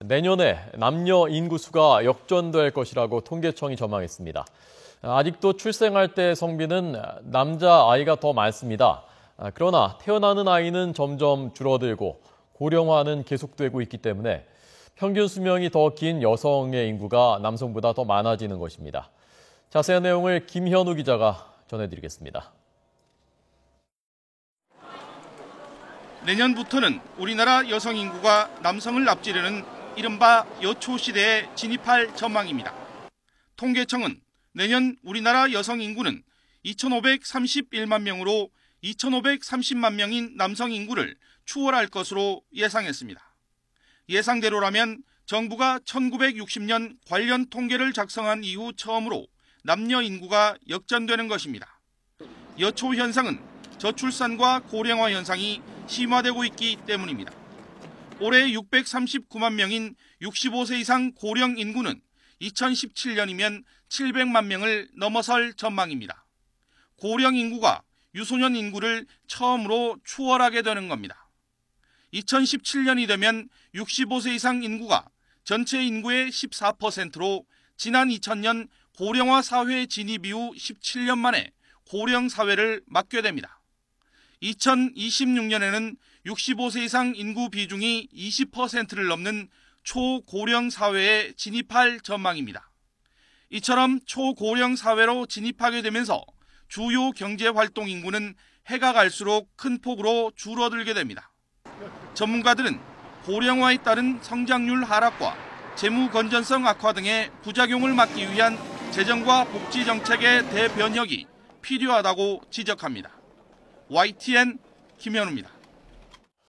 내년에 남녀 인구수가 역전될 것이라고 통계청이 전망했습니다. 아직도 출생할 때 성비는 남자아이가 더 많습니다. 그러나 태어나는 아이는 점점 줄어들고 고령화는 계속되고 있기 때문에 평균 수명이 더 긴 여성의 인구가 남성보다 더 많아지는 것입니다. 자세한 내용을 김현우 기자가 전해드리겠습니다. 내년부터는 우리나라 여성 인구가 남성을 앞지르는 이른바 여초 시대에 진입할 전망입니다. 통계청은 내년 우리나라 여성 인구는 2,531만 명으로 2,530만 명인 남성 인구를 추월할 것으로 예상했습니다. 예상대로라면 정부가 1960년 관련 통계를 작성한 이후 처음으로 남녀 인구가 역전되는 것입니다. 여초 현상은 저출산과 고령화 현상이 심화되고 있기 때문입니다. 올해 639만 명인 65세 이상 고령 인구는 2017년이면 700만 명을 넘어설 전망입니다. 고령 인구가 유소년 인구를 처음으로 추월하게 되는 겁니다. 2017년이 되면 65세 이상 인구가 전체 인구의 14%로 지난 2000년 고령화 사회 진입 이후 17년 만에 고령 사회를 맞게 됩니다. 2026년에는 65세 이상 인구 비중이 20%를 넘는 초고령 사회에 진입할 전망입니다. 이처럼 초고령 사회로 진입하게 되면서 주요 경제활동 인구는 해가 갈수록 큰 폭으로 줄어들게 됩니다. 전문가들은 고령화에 따른 성장률 하락과 재무 건전성 악화 등의 부작용을 막기 위한 재정과 복지 정책의 대변혁이 필요하다고 지적합니다. YTN 김현우입니다.